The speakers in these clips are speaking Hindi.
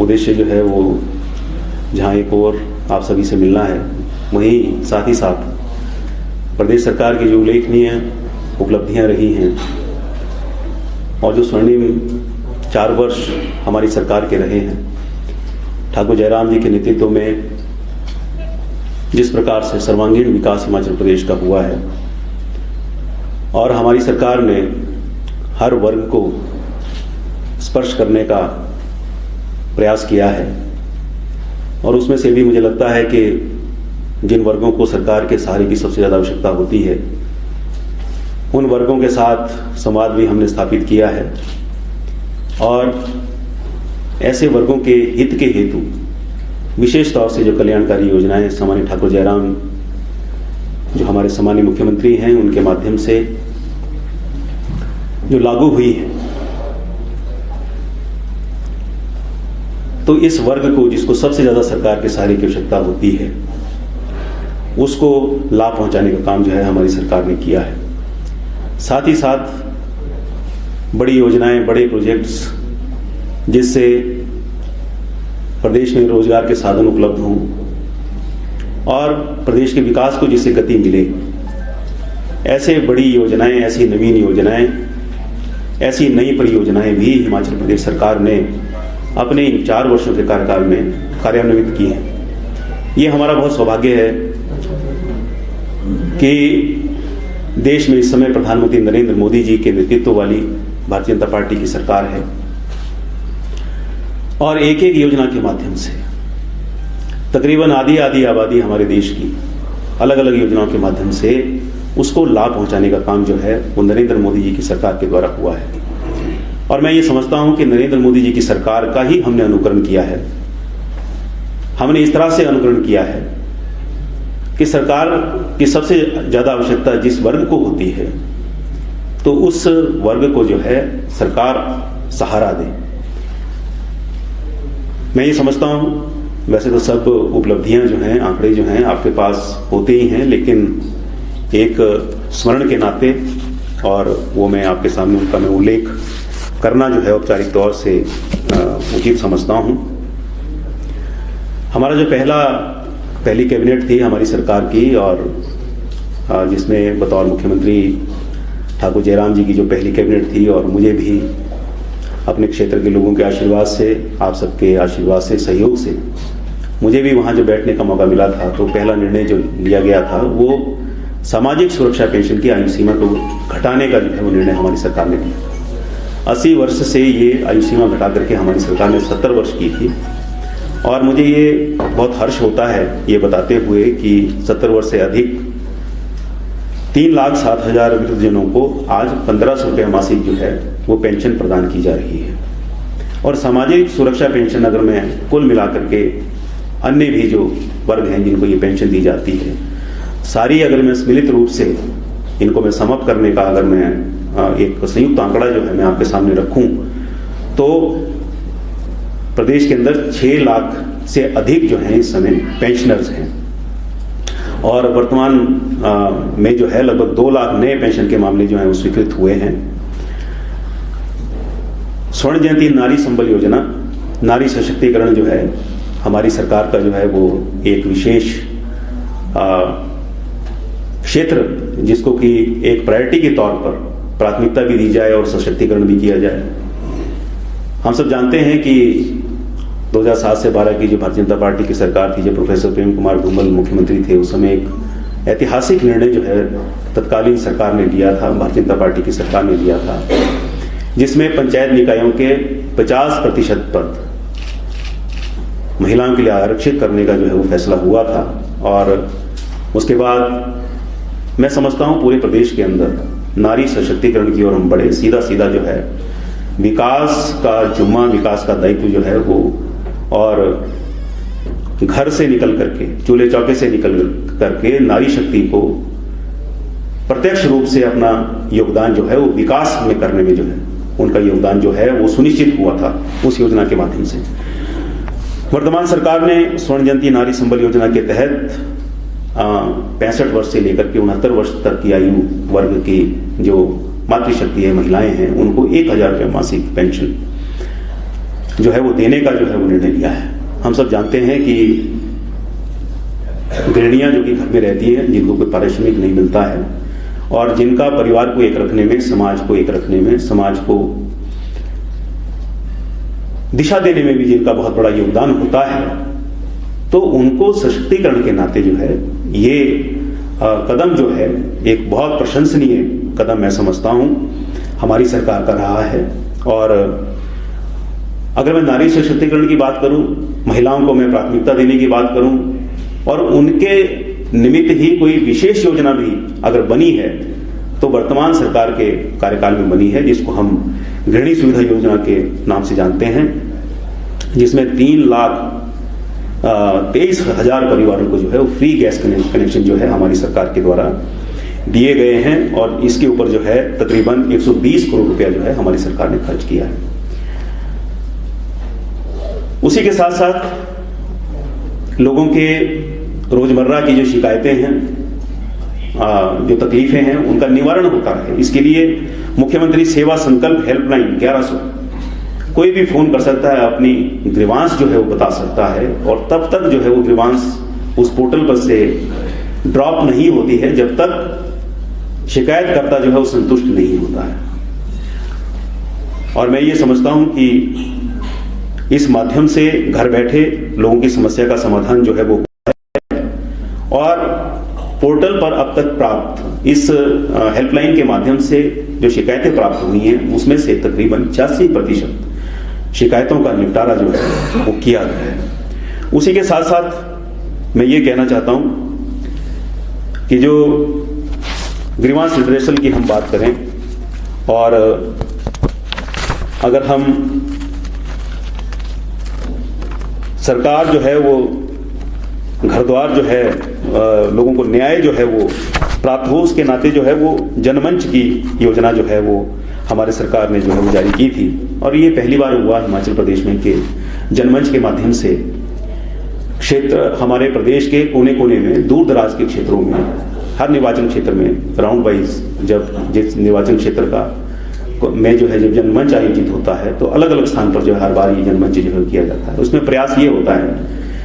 उद्देश्य जो है वो जहाँ एक और आप सभी से मिलना है, वहीं साथ ही साथ प्रदेश सरकार की जो उल्लेखनीय उपलब्धियां रही हैं और जो स्वर्णिम 4 वर्ष हमारी सरकार के रहे हैं, ठाकुर जयराम जी के नेतृत्व में जिस प्रकार से सर्वांगीण विकास हिमाचल प्रदेश का हुआ है और हमारी सरकार ने हर वर्ग को स्पर्श करने का प्रयास किया है, और उसमें से भी मुझे लगता है कि जिन वर्गों को सरकार के सहारे की सबसे ज़्यादा आवश्यकता होती है, उन वर्गों के साथ संवाद भी हमने स्थापित किया है और ऐसे वर्गों के हित के हेतु विशेष तौर से जो कल्याणकारी योजनाएं सामान्य ठाकुर जयराम जो हमारे सामान्य मुख्यमंत्री हैं उनके माध्यम से जो लागू हुई है, तो इस वर्ग को जिसको सबसे ज़्यादा सरकार के सहारे की आवश्यकता होती है, उसको लाभ पहुंचाने का काम जो है हमारी सरकार ने किया है। साथ ही साथ बड़ी योजनाएं, बड़े प्रोजेक्ट्स जिससे प्रदेश में रोजगार के साधन उपलब्ध हों और प्रदेश के विकास को जिससे गति मिले, ऐसे बड़ी योजनाएं, ऐसी नवीन योजनाएं, ऐसी नई परियोजनाएं भी हिमाचल प्रदेश सरकार ने अपने इन 4 वर्षों के कार्यकाल में कार्यान्वित की हैं। ये हमारा बहुत सौभाग्य है कि देश में इस समय प्रधानमंत्री नरेंद्र मोदी जी के नेतृत्व वाली भारतीय जनता पार्टी की सरकार है और एक एक योजना के माध्यम से तकरीबन आधी आबादी हमारे देश की अलग अलग योजनाओं के माध्यम से उसको लाभ पहुंचाने का काम जो है वो नरेंद्र मोदी जी की सरकार के द्वारा हुआ है। और मैं ये समझता हूं कि नरेंद्र मोदी जी की सरकार का ही हमने अनुकरण किया है। हमने इस तरह से अनुकरण किया है कि सरकार की सबसे ज्यादा आवश्यकता जिस वर्ग को होती है, तो उस वर्ग को जो है सरकार सहारा दे। मैं ये समझता हूं, वैसे तो सब उपलब्धियां जो हैं, आंकड़े जो हैं आपके पास होते ही हैं, लेकिन एक स्मरण के नाते और वो मैं आपके सामने उनका मैं उल्लेख करना जो है औपचारिक तौर से उचित समझता हूं। हमारा जो पहली कैबिनेट थी हमारी सरकार की, और जिसमें बतौर मुख्यमंत्री ठाकुर जयराम जी की जो पहली कैबिनेट थी, और मुझे भी अपने क्षेत्र के लोगों के आशीर्वाद से, आप सबके आशीर्वाद से, सहयोग से मुझे भी वहाँ जो बैठने का मौका मिला था, तो पहला निर्णय जो लिया गया था वो सामाजिक सुरक्षा पेंशन की आयु सीमा को घटाने का जो है वो निर्णय हमारी सरकार ने लिया। 80 वर्ष से ये आयु सीमा घटा करके हमारी सरकार ने 70 वर्ष की थी, और मुझे ये बहुत हर्ष होता है ये बताते हुए कि 70 वर्ष से अधिक 3,07,000 वृद्धजनों को आज 1,500 रुपये मासिक जो है वो पेंशन प्रदान की जा रही है। और सामाजिक सुरक्षा पेंशन अगर मैं कुल मिलाकर के अन्य भी जो वर्ग हैं जिनको ये पेंशन दी जाती है, सारी अगर मैं सम्मिलित रूप से इनको मैं समाप्त करने का अगर मैं एक संयुक्त आंकड़ा जो है मैं आपके सामने रखूं, तो प्रदेश के अंदर 6 लाख से अधिक जो हैं इस समय पेंशनर्स हैं, और वर्तमान में जो है लगभग 2 लाख नए पेंशन के मामले जो हैं वो स्वीकृत हुए हैं। स्वर्ण जयंती नारी संबल योजना, नारी सशक्तिकरण जो है हमारी सरकार का जो है वो एक विशेष क्षेत्र जिसको कि एक प्रायोरिटी के तौर पर प्राथमिकता भी दी जाए और सशक्तिकरण भी किया जाए। हम सब जानते हैं कि 2007 से 12 की जो भारतीय जनता पार्टी की सरकार थी, जब प्रोफेसर प्रेम कुमार धूमल मुख्यमंत्री थे, उस समय एक ऐतिहासिक निर्णय जो है तत्कालीन सरकार ने लिया था, भारतीय जनता पार्टी की सरकार ने लिया था, जिसमें पंचायत निकायों के 50% पद महिलाओं के लिए आरक्षित करने का जो है वो फैसला हुआ था। और उसके बाद मैं समझता हूं पूरे प्रदेश के अंदर नारी सशक्तिकरण की ओर हम बढ़े, सीधा जो है विकास का जुम्मा, विकास का दायित्व जो है वो, और घर से निकल करके, चूल्हे चौके से निकल करके नारी शक्ति को प्रत्यक्ष रूप से अपना योगदान जो है वो विकास में करने में जो है उनका योगदान जो है वो सुनिश्चित हुआ था उस योजना के माध्यम से। वर्तमान सरकार ने स्वर्ण जयंती नारी संबल योजना के तहत 65 वर्ष से लेकर के 69 वर्ष तक की आयु वर्ग की जो मातृशक्ति है, महिलाएं हैं, उनको 1,000 रुपये मासिक पेंशन जो है वो देने का जो है वो निर्णय लिया है। हम सब जानते हैं कि गृहिणियां जो कि घर में रहती हैं, जिनको कोई पारिश्रमिक नहीं मिलता है और जिनका परिवार को एक रखने में, समाज को एक रखने में, समाज को दिशा देने में भी जिनका बहुत बड़ा योगदान होता है, तो उनको सशक्तिकरण के नाते जो है ये कदम जो है एक बहुत प्रशंसनीय कदम मैं समझता हूं हमारी सरकार का रहा है। और अगर मैं नारी सशक्तिकरण की बात करूं, महिलाओं को मैं प्राथमिकता देने की बात करूं और उनके निमित्त ही कोई विशेष योजना भी अगर बनी है तो वर्तमान सरकार के कार्यकाल में बनी है, जिसको हम गृहिणी सुविधा योजना के नाम से जानते हैं, जिसमें 3,23,000 परिवारों को जो है वो फ्री गैस कनेक्शन जो है हमारी सरकार के द्वारा दिए गए हैं और इसके ऊपर जो है तकरीबन 120 करोड़ रुपया जो है हमारी सरकार ने खर्च किया है। उसी के साथ साथ लोगों के रोजमर्रा की जो शिकायतें हैं, जो तकलीफें हैं, उनका निवारण होता है। इसके लिए मुख्यमंत्री सेवा संकल्प हेल्पलाइन 1100 कोई भी फोन कर सकता है, अपनी ग्रीवांस जो है वो बता सकता है और तब तक जो है वो ग्रीवांस उस पोर्टल पर से ड्रॉप नहीं होती है जब तक शिकायतकर्ता जो है वो संतुष्ट नहीं होता है। और मैं ये समझता हूं कि इस माध्यम से घर बैठे लोगों की समस्या का समाधान जो है वो और पोर्टल पर अब तक प्राप्त इस हेल्पलाइन के माध्यम से जो शिकायतें प्राप्त हुई हैं उसमें से तकरीबन 85% शिकायतों का निपटारा जो है वो किया गया है। उसी के साथ साथ मैं ये कहना चाहता हूं कि जो ग्रीवांस लिटरेशन की हम बात करें और अगर हम सरकार जो है वो घर द्वार जो है लोगों को न्याय जो है वो प्राप्त हो, उसके नाते जो है वो जनमंच की योजना जो है वो हमारे सरकार ने जो है वो जारी की थी और ये पहली बार हुआ हिमाचल प्रदेश में कि जनमंच के माध्यम से क्षेत्र हमारे प्रदेश के कोने कोने में, दूर दराज के क्षेत्रों में, हर निर्वाचन क्षेत्र में राउंड वाइज जब जिस निर्वाचन क्षेत्र का में जो है जब जनमंच आयोजित होता है तो अलग अलग स्थान पर जो है हर बार ये जनमंच जो है किया जाता है। उसमें प्रयास ये होता है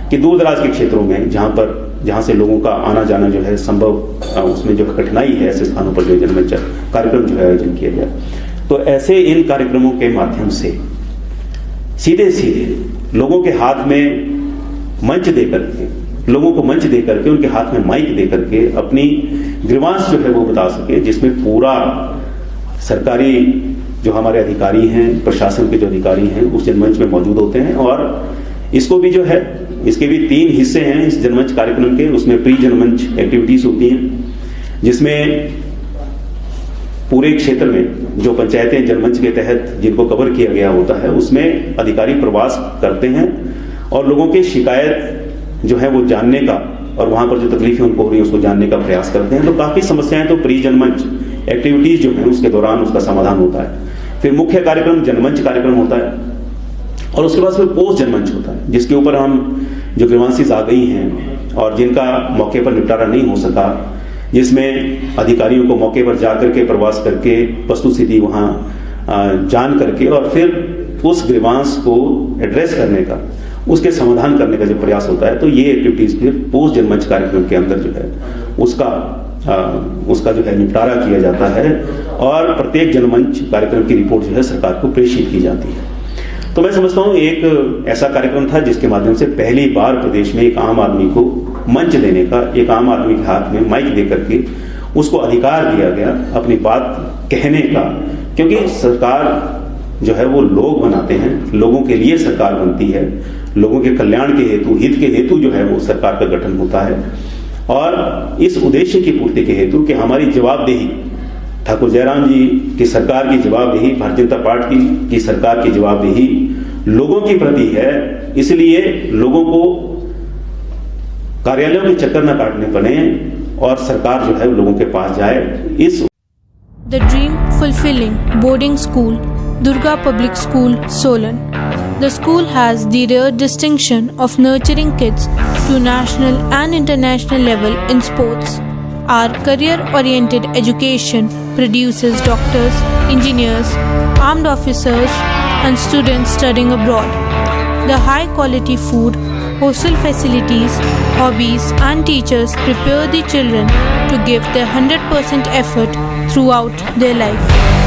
कि दूर दराज के क्षेत्रों में जहां से लोगों का आना जाना जो है संभव, उसमें जो है कठिनाई है, ऐसे स्थानों पर जो है जनमंच कार्यक्रम जो है आयोजन किया गया। तो ऐसे इन कार्यक्रमों के माध्यम से सीधे सीधे लोगों के हाथ में मंच दे करके, लोगों को मंच दे करके, उनके हाथ में माइक दे करके अपनी ग्रीवांस जो है वो बता सके, जिसमें पूरा सरकारी जो हमारे अधिकारी हैं, प्रशासन के जो अधिकारी हैं उस जनमंच में मौजूद होते हैं। और इसको भी जो है, इसके भी 3 हिस्से हैं इस जनमंच कार्यक्रम के। उसमें प्री जनमंच एक्टिविटीज होती हैं जिसमें पूरे क्षेत्र में जो पंचायतें जनमंच के तहत जिनको कवर किया गया होता है उसमें अधिकारी प्रवास करते हैं और लोगों की शिकायत जो है वो जानने का और वहां पर जो तकलीफें उनको हो रही है उसको जानने का प्रयास करते हैं। तो काफी समस्याएं तो प्री जनमंच एक्टिविटीज जो है उसके दौरान उसका समाधान होता है। फिर मुख्य कार्यक्रम जनमंच कार्यक्रम होता है और उसके बाद फिर पोस्ट जनमंच होता है, जिसके ऊपर हम जो ग्रीवांसेस आ गई हैं और जिनका मौके पर निपटारा नहीं हो सका, जिसमें अधिकारियों को मौके पर जाकर के प्रवास करके वस्तु स्थिति वहां जान करके और फिर उस ग्रीवांस को एड्रेस करने का, उसके समाधान करने का जो प्रयास होता है, तो ये एक्टिविटीज फिर पोस्ट जनमंच कार्यक्रम के अंदर जो है उसका जो है निपटारा किया जाता है और प्रत्येक जनमंच कार्यक्रम की रिपोर्ट जो है सरकार को प्रेषित की जाती है। तो मैं समझता हूं एक ऐसा कार्यक्रम था जिसके माध्यम से पहली बार प्रदेश में एक आम आदमी को मंच देने का, एक आम आदमी के हाथ में माइक दे करके उसको अधिकार दिया गया अपनी बात कहने का, क्योंकि सरकार जो है वो लोग बनाते हैं, लोगों के लिए सरकार बनती है, लोगों के कल्याण के हेतु, हित के हेतु जो है वो सरकार का गठन होता है। और इस उद्देश्य की पूर्ति के हेतु कि हमारी जवाबदेही, ठाकुर जयराम जी की सरकार की जवाबदेही, भारतीय जनता पार्टी की सरकार की जवाबदेही लोगों की प्रति है, इसलिए लोगों को कार्यालयों के चक्कर न काटने पड़े और सरकार जो है लोगों के पास जाए। इस The Dream Fulfilling Boarding School, Durga Public School, Solan. The school has the rare distinction of nurturing kids to national and international level in sports. Our career-oriented education produces doctors, engineers, armed officers, and students studying abroad. The high quality food, hostel facilities, hobbies, and teachers prepare the children to give their 100% effort throughout their life.